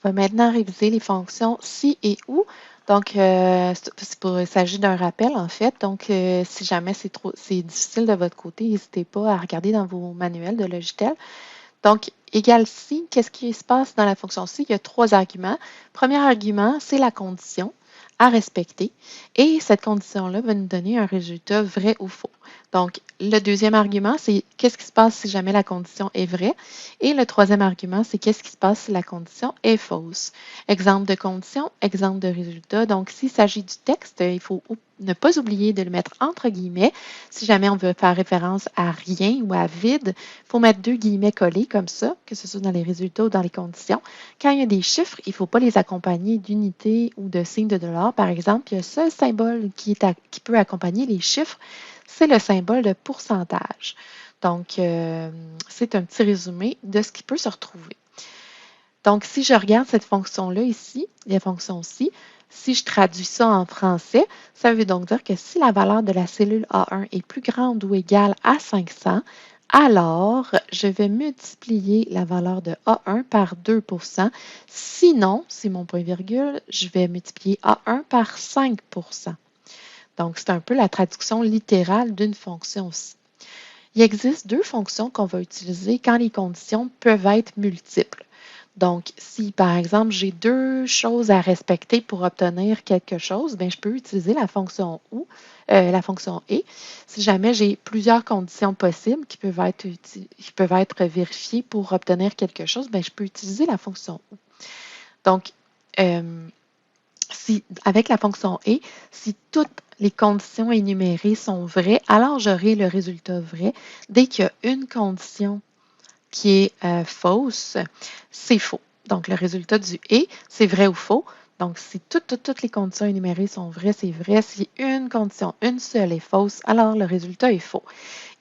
On va maintenant réviser les fonctions si et ou. Donc, il s'agit d'un rappel, en fait. Donc, si jamais c'est difficile de votre côté, n'hésitez pas à regarder dans vos manuels de Logitech. Donc, égal si, qu'est-ce qui se passe dans la fonction si? Il y a trois arguments. Premier argument, c'est la condition à respecter. Et cette condition-là va nous donner un résultat vrai ou faux. Donc, le deuxième argument, c'est qu'est-ce qui se passe si jamais la condition est vraie. Et le troisième argument, c'est qu'est-ce qui se passe si la condition est fausse. Exemple de condition, exemple de résultat. Donc, s'il s'agit du texte, il faut ne pas oublier de le mettre entre guillemets. Si jamais on veut faire référence à rien ou à vide, il faut mettre deux guillemets collés comme ça, que ce soit dans les résultats ou dans les conditions. Quand il y a des chiffres, il ne faut pas les accompagner d'unités ou de signes de dollars. Par exemple, il y a un seul symbole qui peut accompagner les chiffres, c'est le symbole de pourcentage. Donc, c'est un petit résumé de ce qui peut se retrouver. Donc, si je regarde cette fonction-là ici, la fonction ci, si je traduis ça en français, ça veut donc dire que si la valeur de la cellule A1 est plus grande ou égale à 500, alors je vais multiplier la valeur de A1 par 2 Sinon, si mon point virgule, je vais multiplier A1 par 5 Donc, c'est un peu la traduction littérale d'une fonction ci. Il existe deux fonctions qu'on va utiliser quand les conditions peuvent être multiples. Donc, si par exemple j'ai deux choses à respecter pour obtenir quelque chose, bien, je peux utiliser la fonction ou, la fonction et. Si jamais j'ai plusieurs conditions possibles qui peuvent être vérifiées pour obtenir quelque chose, bien, je peux utiliser la fonction ou. Donc, avec la fonction et, si toutes les conditions énumérées sont vraies, alors j'aurai le résultat vrai. Dès qu'il y a une condition qui est fausse, c'est faux. Donc, le résultat du et, c'est vrai ou faux. Donc, si toutes les conditions énumérées sont vraies, c'est vrai. Si une condition, une seule est fausse, alors le résultat est faux.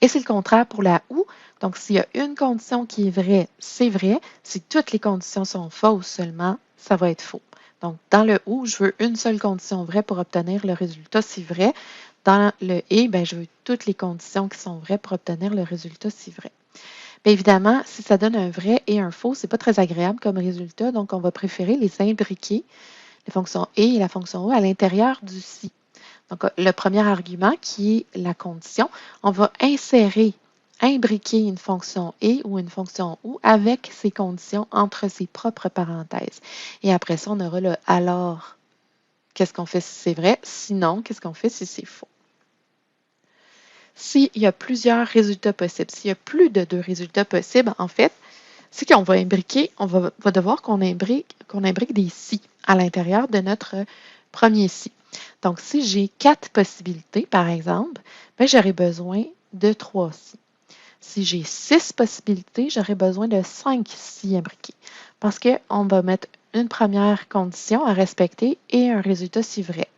Et c'est le contraire pour la ou. Donc, s'il y a une condition qui est vraie, c'est vrai. Si toutes les conditions sont fausses seulement, ça va être faux. Donc, dans le ou, je veux une seule condition vraie pour obtenir le résultat, c'est vrai. Dans le et, ben, je veux toutes les conditions qui sont vraies pour obtenir le résultat, c'est vrai. Bien évidemment, si ça donne un vrai et un faux, ce n'est pas très agréable comme résultat, donc on va préférer les imbriquer, les fonctions et la fonction ou, à l'intérieur du si. Donc, le premier argument qui est la condition, on va imbriquer une fonction et ou une fonction ou avec ses conditions entre ses propres parenthèses. Et après ça, on aura le alors. Qu'est-ce qu'on fait si c'est vrai? Sinon, qu'est-ce qu'on fait si c'est faux? S'il y a plusieurs résultats possibles, s'il y a plus de deux résultats possibles, en fait, c'est qu'on va imbriquer, on va devoir qu'on imbrique des si à l'intérieur de notre premier si. Donc, si j'ai 4 possibilités, par exemple, ben, j'aurai besoin de 3 si. Si j'ai 6 possibilités, j'aurai besoin de 5 si imbriqués. Parce qu'on va mettre une première condition à respecter et un résultat si vrai.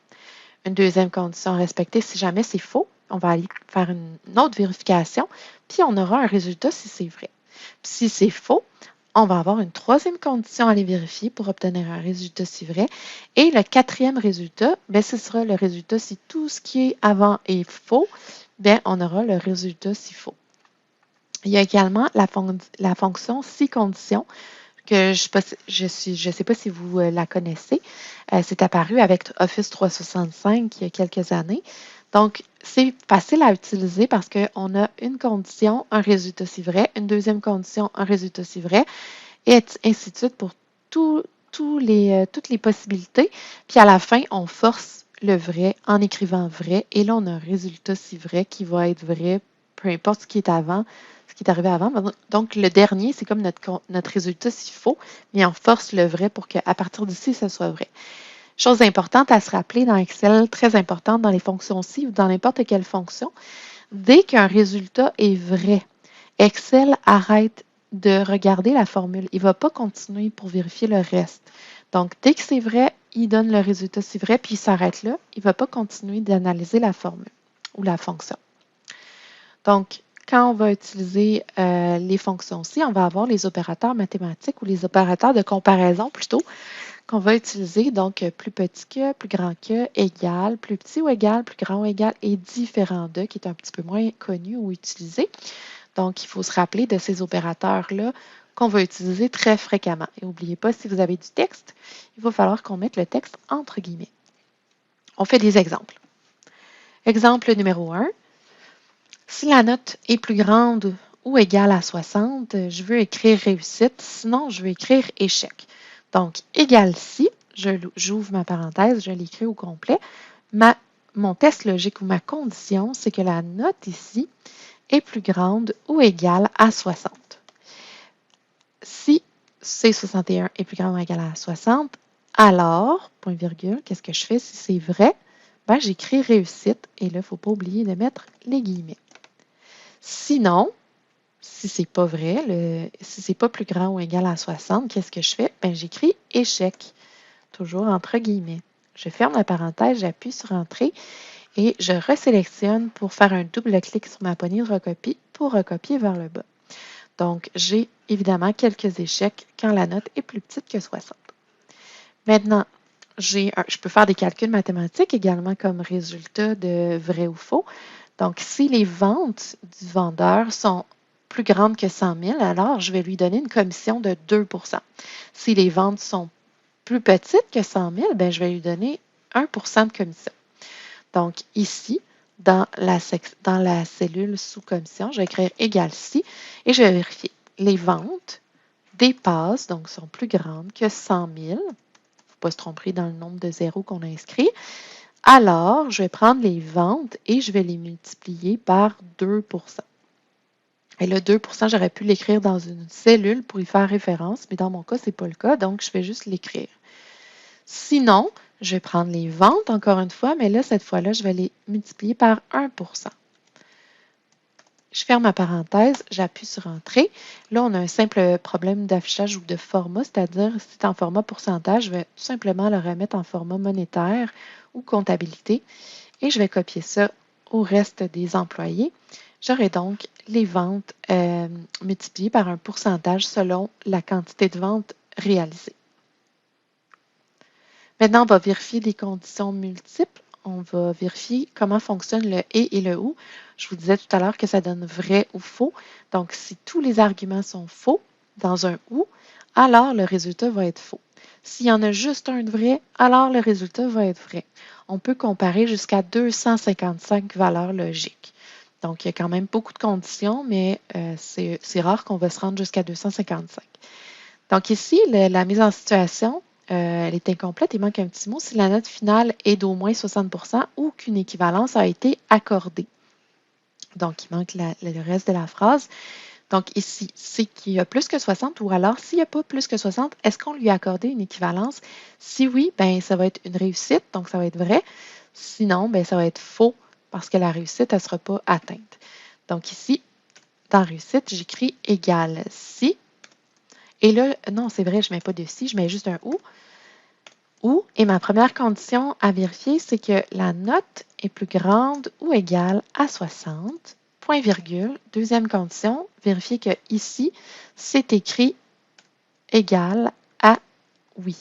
Une deuxième condition à respecter si jamais c'est faux. On va aller faire une autre vérification, puis on aura un résultat si c'est vrai. Puis si c'est faux, on va avoir une troisième condition à aller vérifier pour obtenir un résultat si vrai. Et le quatrième résultat, bien, ce sera le résultat si tout ce qui est avant est faux, bien, on aura le résultat si faux. Il y a également la fonction si condition que je sais pas si vous la connaissez. C'est apparu avec Office 365 il y a quelques années. Donc, c'est facile à utiliser parce qu'on a une condition, un résultat si vrai, une deuxième condition, un résultat si vrai, et ainsi de suite pour toutes les possibilités. Puis à la fin, on force le vrai en écrivant vrai, et là, on a un résultat si vrai qui va être vrai, peu importe ce qui est arrivé avant. Donc, le dernier, c'est comme notre résultat si faux, mais on force le vrai pour qu'à partir d'ici, ça soit vrai. Chose importante à se rappeler dans Excel, très importante dans les fonctions si ou dans n'importe quelle fonction, dès qu'un résultat est vrai, Excel arrête de regarder la formule. Il ne va pas continuer pour vérifier le reste. Donc, dès que c'est vrai, il donne le résultat si vrai, puis il s'arrête là. Il ne va pas continuer d'analyser la formule ou la fonction. Donc, quand on va utiliser les fonctions ci, on va avoir les opérateurs mathématiques ou les opérateurs de comparaison plutôt qu'on va utiliser. Donc, plus petit que, plus grand que, égal, plus petit ou égal, plus grand ou égal et différent de, qui est un petit peu moins connu ou utilisé. Donc, il faut se rappeler de ces opérateurs-là qu'on va utiliser très fréquemment. Et n'oubliez pas, si vous avez du texte, il va falloir qu'on mette le texte entre guillemets. On fait des exemples. Exemple numéro 1. Si la note est plus grande ou égale à 60, je veux écrire réussite, sinon je veux écrire échec. Donc, égal si, j'ouvre ma parenthèse, je l'écris au complet. Mon test logique ou ma condition, c'est que la note ici est plus grande ou égale à 60. Si C61 est plus grand ou égal à 60, alors, point virgule, qu'est-ce que je fais si c'est vrai? Ben, j'écris réussite et là, il ne faut pas oublier de mettre les guillemets. Sinon, si c'est pas vrai, si c'est pas plus grand ou égal à 60, qu'est-ce que je fais? Ben, j'écris échec, toujours entre guillemets. Je ferme la parenthèse, j'appuie sur Entrée et je resélectionne pour faire un double clic sur ma poignée de recopie pour recopier vers le bas. Donc, j'ai évidemment quelques échecs quand la note est plus petite que 60. Maintenant, je peux faire des calculs mathématiques également comme résultat de vrai ou faux. Donc, si les ventes du vendeur sont plus grandes que 100 000, alors je vais lui donner une commission de 2 %. Si les ventes sont plus petites que 100 000, bien, je vais lui donner 1 % de commission. Donc, ici, dans la cellule sous commission, je vais écrire égal si et je vais vérifier. Les ventes dépassent, donc sont plus grandes que 100 000. Il ne faut pas se tromper dans le nombre de zéros qu'on a inscrit. Alors, je vais prendre les ventes et je vais les multiplier par 2 %. Et le 2 %, j'aurais pu l'écrire dans une cellule pour y faire référence, mais dans mon cas, ce n'est pas le cas, donc je vais juste l'écrire. Sinon, je vais prendre les ventes encore une fois, mais là, cette fois-là, je vais les multiplier par 1 %. Je ferme ma parenthèse, j'appuie sur Entrée. Là, on a un simple problème d'affichage ou de format, c'est-à-dire si c'est en format pourcentage, je vais tout simplement le remettre en format monétaire ou comptabilité et je vais copier ça au reste des employés. J'aurai donc les ventes multipliées par un pourcentage selon la quantité de ventes réalisées. Maintenant, on va vérifier des conditions multiples. On va vérifier comment fonctionne le et le ou. Je vous disais tout à l'heure que ça donne vrai ou faux. Donc, si tous les arguments sont faux dans un ou, alors le résultat va être faux. S'il y en a juste un de vrai, alors le résultat va être vrai. On peut comparer jusqu'à 255 valeurs logiques. Donc, il y a quand même beaucoup de conditions, mais c'est rare qu'on va se rendre jusqu'à 255. Donc ici, la mise en situation, elle est incomplète, il manque un petit mot. Si la note finale est d'au moins 60 % ou qu'une équivalence a été accordée. Donc, il manque le reste de la phrase. Donc ici, c'est qu'il y a plus que 60 ou alors s'il n'y a pas plus que 60, est-ce qu'on lui a accordé une équivalence? Si oui, ben ça va être une réussite, donc ça va être vrai. Sinon, ben ça va être faux parce que la réussite, elle ne sera pas atteinte. Donc ici, dans réussite, j'écris égal si. Et là, non, c'est vrai, je ne mets pas de si, je mets juste un ou. Ou, et ma première condition à vérifier, c'est que la note est plus grande ou égale à 60, point virgule. Deuxième condition, vérifier que ici, c'est écrit égal à oui.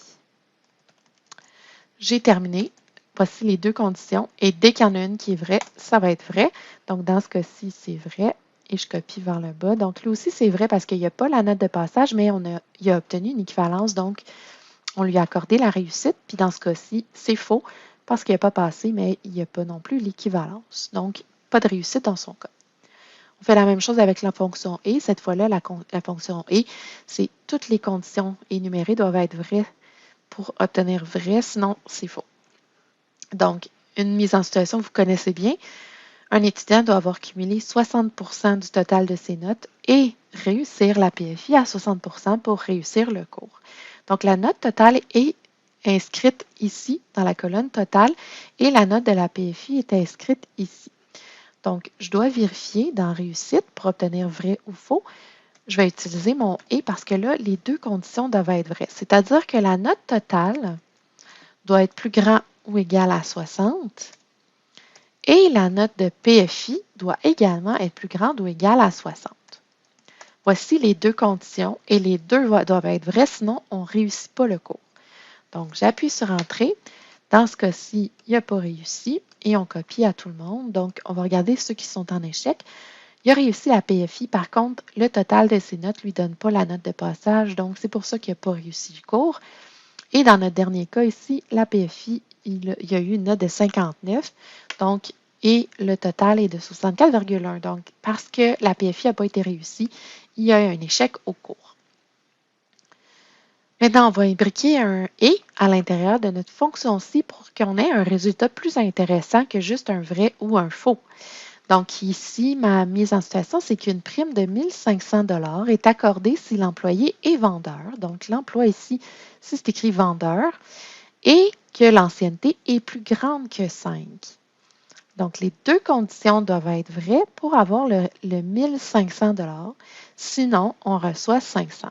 J'ai terminé. Voici les deux conditions. Et dès qu'il y en a une qui est vraie, ça va être vrai. Donc, dans ce cas-ci, c'est vrai. Et je copie vers le bas. Donc, lui aussi, c'est vrai parce qu'il n'y a pas la note de passage, mais il a obtenu une équivalence. Donc, on lui a accordé la réussite. Puis, dans ce cas-ci, c'est faux parce qu'il n'a pas passé, mais il n'y a pas non plus l'équivalence. Donc, pas de réussite dans son cas. On fait la même chose avec la fonction et. Cette fois-là, la fonction et, c'est toutes les conditions énumérées doivent être vraies pour obtenir vrai, sinon c'est faux. Donc, une mise en situation que vous connaissez bien, un étudiant doit avoir cumulé 60 % du total de ses notes et réussir la PFI à 60 % pour réussir le cours. Donc, la note totale est inscrite ici dans la colonne totale et la note de la PFI est inscrite ici. Donc, je dois vérifier dans réussite pour obtenir vrai ou faux. Je vais utiliser mon « et » parce que là, les deux conditions doivent être vraies. C'est-à-dire que la note totale doit être plus grand ou égal à 60 et la note de PFI doit également être plus grande ou égale à 60. Voici les deux conditions et les deux doivent être vraies, sinon on ne réussit pas le cours. Donc, j'appuie sur Entrée. Dans ce cas-ci, il n'y a pas réussi et on copie à tout le monde. Donc, on va regarder ceux qui sont en échec. Il a réussi la PFI, par contre, le total de ses notes ne lui donne pas la note de passage, donc c'est pour ça qu'il n'a pas réussi le cours. Et dans notre dernier cas ici, la PFI, il y a eu une note de 59, donc, et le total est de 64,1. Donc, parce que la PFI n'a pas été réussie, il y a eu un échec au cours. Maintenant, on va imbriquer un « et » à l'intérieur de notre fonction-ci pour qu'on ait un résultat plus intéressant que juste un vrai ou un faux. Donc ici, ma mise en situation, c'est qu'une prime de 1 500 $ est accordée si l'employé est vendeur. Donc l'emploi ici, si c'est écrit vendeur, et que l'ancienneté est plus grande que 5. Donc les deux conditions doivent être vraies pour avoir le 1 500 $. Sinon, on reçoit 500.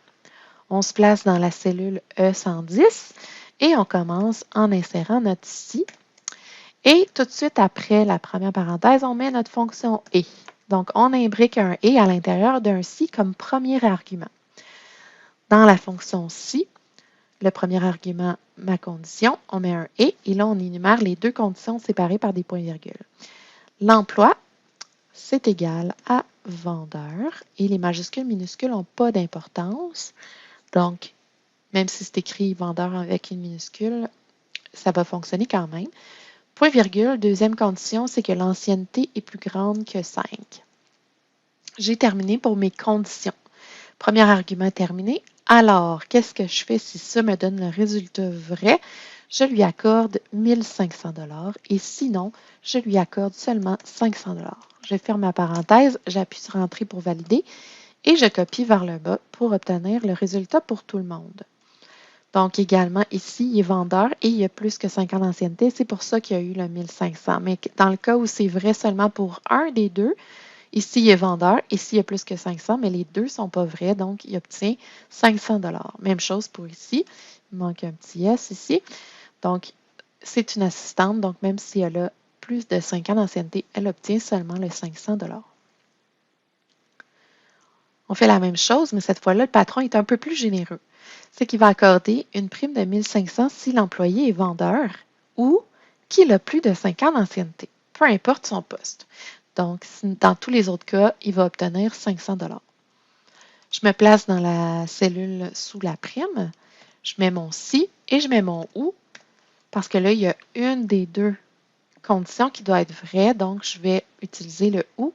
On se place dans la cellule E110 et on commence en insérant notre si. Et tout de suite après la première parenthèse, on met notre fonction « et ». Donc, on imbrique un « et » à l'intérieur d'un « si » comme premier argument. Dans la fonction « si », le premier argument, ma condition, on met un « et » et là, on énumère les deux conditions séparées par des points-virgules. L'emploi, c'est égal à vendeur et les majuscules minuscules n'ont pas d'importance. Donc, même si c'est écrit vendeur avec une minuscule, ça va fonctionner quand même. Point virgule, deuxième condition, c'est que l'ancienneté est plus grande que 5. J'ai terminé pour mes conditions. Premier argument terminé. Alors, qu'est-ce que je fais si ça me donne le résultat vrai? Je lui accorde 1 500 $ et sinon, je lui accorde seulement 500 $. Je ferme ma parenthèse, j'appuie sur Entrée pour valider et je copie vers le bas pour obtenir le résultat pour tout le monde. Donc, également, ici, il est vendeur et il y a plus que 5 ans d'ancienneté. C'est pour ça qu'il y a eu le 1500. Mais dans le cas où c'est vrai seulement pour un des deux, ici, il est vendeur. Ici, il y a plus que 500, mais les deux ne sont pas vrais. Donc, il obtient 500 $. Même chose pour ici. Il manque un petit S ici. Donc, c'est une assistante. Donc, même si elle a plus de 5 ans d'ancienneté, elle obtient seulement le 500 $. On fait la même chose, mais cette fois-là, le patron est un peu plus généreux. C'est qu'il va accorder une prime de 1 500 si l'employé est vendeur ou qu'il a plus de 5 ans d'ancienneté, peu importe son poste. Donc, dans tous les autres cas, il va obtenir 500 $. Je me place dans la cellule sous la prime, je mets mon si et je mets mon ou, parce que là, il y a une des deux conditions qui doit être vraie, donc je vais utiliser le ou.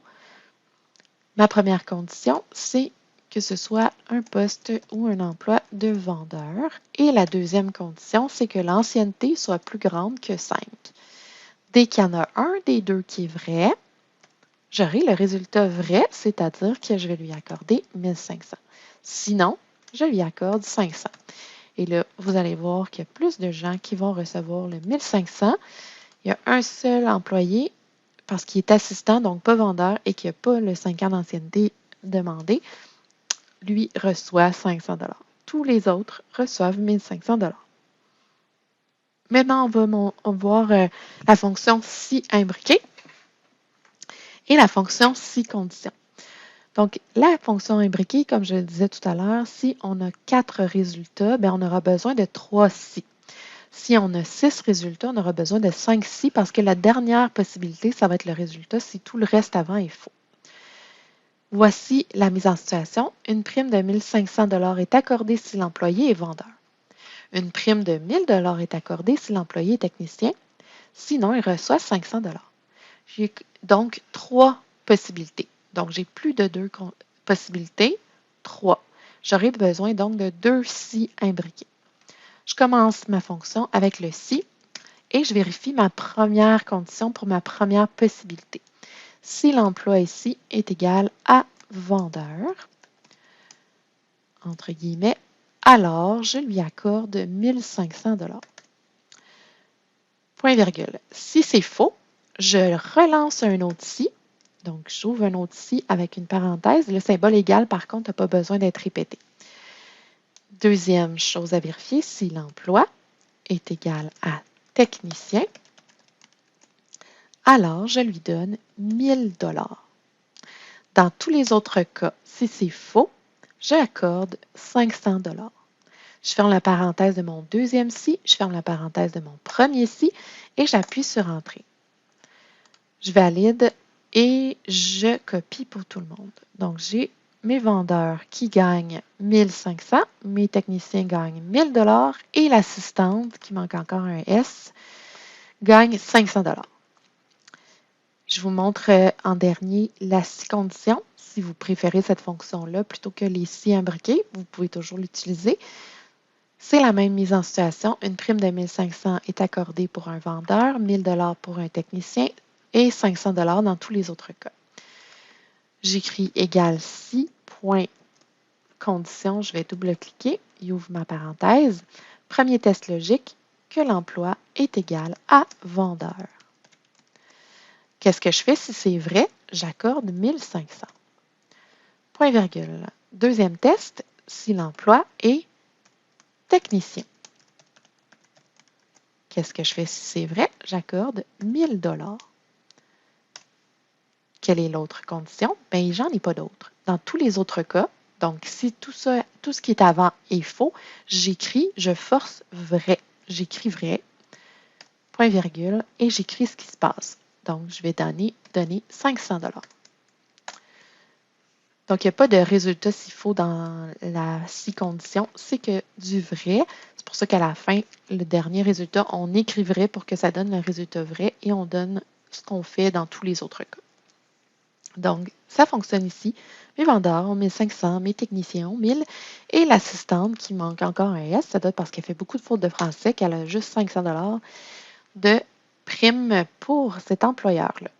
Ma première condition, c'est que ce soit un poste ou un emploi de vendeur. Et la deuxième condition, c'est que l'ancienneté soit plus grande que 5. Dès qu'il y en a un des deux qui est vrai, j'aurai le résultat vrai, c'est-à-dire que je vais lui accorder 1500. Sinon, je lui accorde 500. Et là, vous allez voir qu'il y a plus de gens qui vont recevoir le 1500. Il y a un seul employé parce qu'il est assistant, donc pas vendeur, et qu'il n'a pas le 5 ans d'ancienneté demandé, lui reçoit 500 $. Tous les autres reçoivent 1500 $. Maintenant, on va voir la fonction si imbriquée et la fonction si condition. Donc, la fonction imbriquée, comme je le disais tout à l'heure, si on a 4 résultats, bien, on aura besoin de 3 si. Si on a 6 résultats, on aura besoin de 5 si parce que la dernière possibilité, ça va être le résultat si tout le reste avant est faux. Voici la mise en situation. Une prime de 1 500 $ est accordée si l'employé est vendeur. Une prime de 1 000 $ est accordée si l'employé est technicien. Sinon, il reçoit 500 $. J'ai donc 3 possibilités. Donc, j'ai plus de 2 possibilités, 3. J'aurai besoin donc de 2 si imbriqués. Je commence ma fonction avec le si et je vérifie ma première condition pour ma première possibilité. Si l'emploi ici est égal à vendeur, entre guillemets, alors je lui accorde 1 500 $. Point virgule. Si c'est faux, je relance un autre si. Donc, j'ouvre un autre si avec une parenthèse. Le symbole égal, par contre, n'a pas besoin d'être répété. Deuxième chose à vérifier, si l'emploi est égal à technicien, alors je lui donne 1 000 $. Dans tous les autres cas, si c'est faux, j'accorde 500 $. Je ferme la parenthèse de mon deuxième si, je ferme la parenthèse de mon premier si et j'appuie sur Entrée. Je valide et je copie pour tout le monde. Donc, j'ai mes vendeurs qui gagnent 1500, mes techniciens gagnent 1000 $ et l'assistante, qui manque encore un S, gagne 500 $. Je vous montre en dernier la si condition. Si vous préférez cette fonction-là plutôt que les si imbriqués, vous pouvez toujours l'utiliser. C'est la même mise en situation. Une prime de 1500 est accordée pour un vendeur, 1000 $ pour un technicien et 500 $ dans tous les autres cas. J'écris égal si, point, condition, je vais double-cliquer, il ouvre ma parenthèse. Premier test logique, que l'emploi est égal à vendeur. Qu'est-ce que je fais si c'est vrai? J'accorde 1500. Point virgule. Deuxième test, si l'emploi est technicien. Qu'est-ce que je fais si c'est vrai? J'accorde 1000 $. Quelle est l'autre condition? Bien, j'en ai pas d'autre. Dans tous les autres cas, donc si tout ce qui est avant est faux, je force vrai. J'écris vrai, point virgule, et j'écris ce qui se passe. Donc, je vais donner 500 $. Donc, il n'y a pas de résultat s'il faut dans la si condition, c'est que du vrai. C'est pour ça qu'à la fin, le dernier résultat, on écrit vrai pour que ça donne le résultat vrai et on donne ce qu'on fait dans tous les autres cas. Donc, ça fonctionne ici. Mes vendeurs ont 1500, mes techniciens ont 1000 et l'assistante qui manque encore un S, ça doit être parce qu'elle fait beaucoup de fautes de français, qu'elle a juste 500 $ de prime pour cet employeur-là.